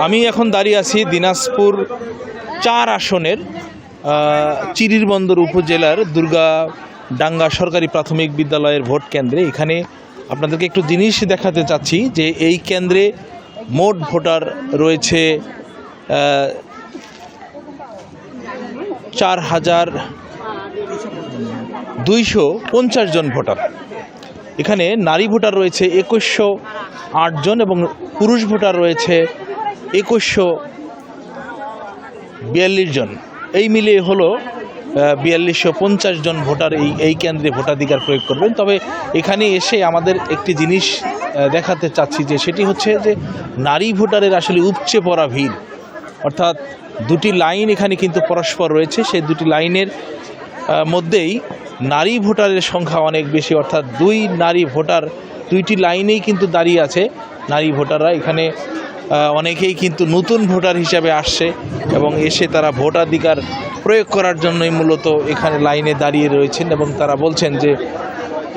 আমি এখন দাঁড়িয়ে আছি দিনাজপুর ৪ আসনের চিরিরবন্দর উপজেলার দুর্গাডাঙ্গা সরকারি প্রাথমিক বিদ্যালয়ের ভোট কেন্দ্রে। এখানে আপনাদেরকে একটু জিনিস দেখাতে চাচ্ছি যে এই কেন্দ্রে মোট ভোটার রয়েছে ৪,২৫০ জন ভোটার। এখানে নারী ভোটার রয়েছে ২১০৮ জন এবং পুরুষ ভোটার রয়েছে ২১৪২ জন। এই মিলিয়ে হলো ৪২৫০ জন ভোটার এই কেন্দ্রে ভোটাধিকার প্রয়োগ করবেন। তবে এখানে এসে আমাদের একটি জিনিস দেখাতে চাচ্ছি যে সেটি হচ্ছে যে নারী ভোটারের আসলে উপচে পড়া ভিড়, অর্থাৎ দুটি লাইন এখানে কিন্তু পরস্পর রয়েছে। সেই দুটি লাইনের মধ্যেই নারী ভোটারের সংখ্যা অনেক বেশি, অর্থাৎ দুই নারী ভোটার দুইটি লাইনেই কিন্তু দাঁড়িয়ে আছে নারী ভোটাররা। এখানে অনেকেই কিন্তু নতুন ভোটার হিসাবে আসছে এবং এসে তারা ভোটাধিকার প্রয়োগ করার জন্যই মূলত এখানে লাইনে দাঁড়িয়ে রয়েছেন এবং তারা বলছেন যে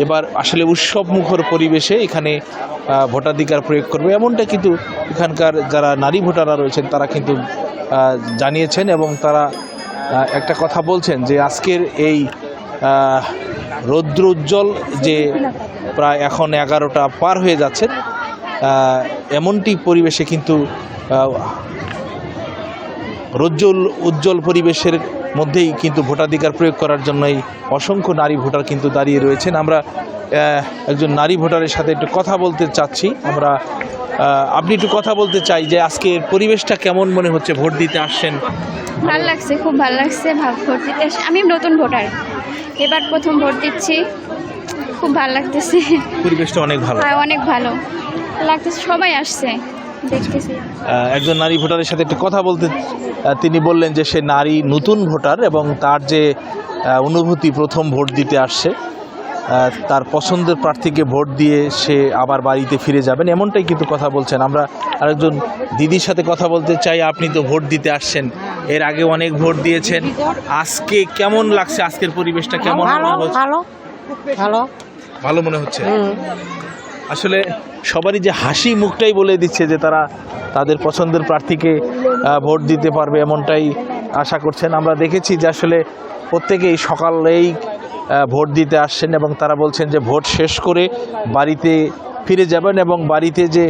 এবার আসলে উৎসব মুখর পরিবেশে এখানে ভোটাধিকার প্রয়োগ করবে, এমনটা কিন্তু এখানকার যারা নারী ভোটাররা রয়েছেন তারা কিন্তু জানিয়েছেন। এবং তারা একটা কথা বলছেন যে আজকের এই রৌদ্র উজ্জ্বল যে প্রায় এখন 11টা পার হয়ে যাচ্ছে, এমনটি পরিবেশে কিন্তু উজ্জ্বল পরিবেশের মধ্যেই কিন্তু ভোটাধিকার প্রয়োগ করার জন্যই অসংখ্য নারী ভোটার কিন্তু দাঁড়িয়ে রয়েছেন। আমরা একজন নারী ভোটারের সাথে একটু কথা বলতে চাচ্ছি। আপনি একটু কথা বলতে চাই যে আজকের পরিবেশটা কেমন মনে হচ্ছে? ভোট দিতে আসছেন? ভালো লাগছে, খুব ভালো লাগছে ভোট দিতে। আমি নতুন ভোটার, এবার প্রথম ভোট দিচ্ছি, খুব ভালো লাগতেছে। পরিবেশটা অনেক ভালো, অনেক ভালো লাগতেছে, সবাই আসছে দেখতেছি। একজন নারী ভোটারের সাথে একটু কথা বলতে, তিনি বললেন যে সে নারী নতুন ভোটার এবং তার যে অনুভূতি প্রথম ভোট দিতে আসছে, তার পছন্দের প্রার্থীকে ভোট দিয়ে সে আবার বাড়িতে ফিরে যাবেন, এমনটাই কিন্তু কথা বলছেন। আমরা আরেকজন দিদির সাথে কথা বলতে চাই। আপনি তো ভোট দিতে আসছেন, এর আগে অনেক ভোট দিয়েছেন, আজকে কেমন লাগছে? আজকের পরিবেশটা কেমন মনে হচ্ছে? ভালো মনে হচ্ছে। আসলে সবারই যে হাসি মুখটাই বলে দিচ্ছে যে তারা তাদের পছন্দের প্রার্থীকে ভোট দিতে পারবে, এমনটাই আশা করছেন। আমরা দেখেছি যে আসলে প্রত্যেকেই সকালেই ভোট দিতে আসছেন এবং তারা বলছেন যে ভোট শেষ করে বাড়িতে ফিরে যাবেন এবং বাড়িতে যে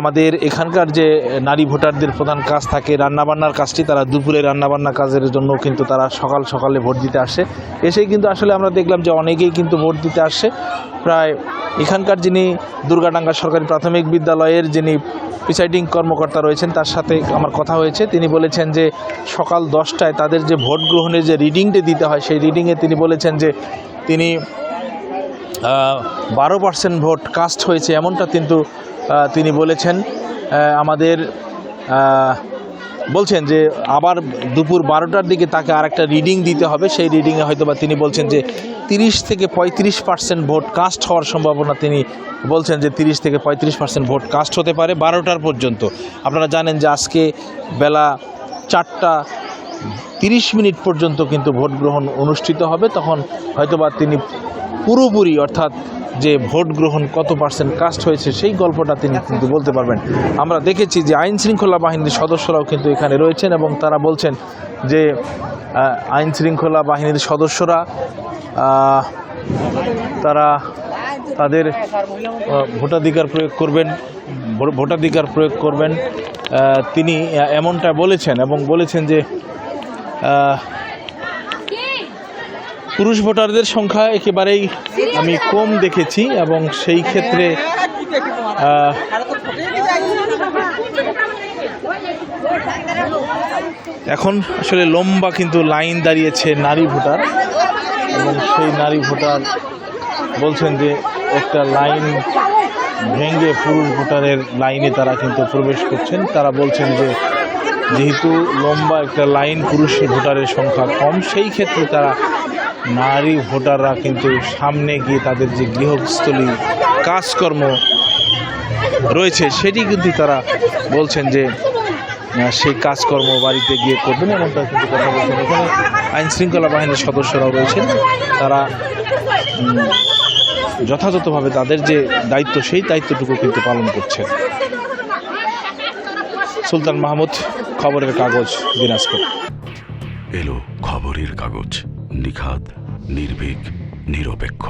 আমাদের এখানকার যে নারী ভোটারদের প্রধান কাজ থাকে রান্নাবান্নার কাজটি, তারা দুপুরে রান্নাবান্না কাজের জন্য কিন্তু তারা সকালে ভোট দিতে আসে। এসেই কিন্তু আসলে আমরা দেখলাম যে অনেকেই কিন্তু ভোট দিতে আসছে। প্রায় এখানকার যিনি দুর্গাডাঙ্গা সরকারি প্রাথমিক বিদ্যালয়ের যিনি প্রিসাইডিং কর্মকর্তা রয়েছেন তার সাথে আমার কথা হয়েছে। তিনি বলেছেন যে সকাল 10টায় তাদের যে ভোট গ্রহণের যে রিডিংটা দিতে হয় সেই রিডিংয়ে তিনি বলেছেন যে তিনি 12% ভোট কাস্ট হয়েছে, এমনটা কিন্তু তিনি বলেছেন। আমাদের বলছেন যে আবার দুপুর 12টার দিকে তাকে আরেকটা রিডিং দিতে হবে, সেই রিডিংয়ে হয়তো বা তিনি বলছেন যে 30 থেকে 35% ভোট কাস্ট হওয়ার সম্ভাবনা। তিনি বলছেন যে 30 থেকে 35% ভোট কাস্ট হতে পারে 12টার পর্যন্ত। আপনারা জানেন যে আজকে বেলা 4:30 পর্যন্ত কিন্তু ভোট গ্রহণ অনুষ্ঠিত হবে, তখন হয়তোবা তিনি পুরোপুরি অর্থাৎ যে ভোট গ্রহণ কত পার্সেন্ট কাস্ট হয়েছে সেই গল্পটা তিনি কিন্তু বলতে পারবেন। আমরা দেখেছি যে আইন শৃঙ্খলা বাহিনীর সদস্যরাও কিন্তু এখানে রয়েছেন এবং তারা বলছেন যে আইন শৃঙ্খলা বাহিনীর সদস্যরা তারা তাদের ভোটাধিকার প্রয়োগ করবেন তিনি এমনটা বলেছেন এবং বলেছেন যে পুরুষ ভোটারদের সংখ্যা একেবারেই আমি কম দেখেছি এবং সেই ক্ষেত্রে এখন আসলে লম্বা কিন্তু লাইন দাঁড়িয়েছে নারী ভোটার এবং সেই নারী ভোটার বলছেন যে একটা লাইন ভেঙে পুরুষ ভোটারের লাইনে তারা কিন্তু প্রবেশ করছেন। তারা বলছেন যে যেহেতু লম্বা একটা লাইন, পুরুষ ভোটারের সংখ্যা কম, সেই ক্ষেত্রে তারা নারী ভোটাররা কিন্তু সামনে গিয়ে তাদের যে গৃহস্থলী কাজকর্ম রয়েছে সেটি কিন্তু তারা বলছেন যে সেই কাজকর্ম বাড়িতে গিয়ে করবেন, এমনটা কিন্তু কথা বলছেন। এখানে আইন শৃঙ্খলা বাহিনীর সদস্যরাও রয়েছেন, তারা যথাযথভাবে তাদের যে দায়িত্ব সেই দায়িত্বটুকু কিন্তু পালন করছে। সুলতান মাহমুদ, খবরের কাগজ, দিনাজপুর। এলো খবরের কাগজ, নিখাদ, নির্ভীক, নিরপেক্ষ।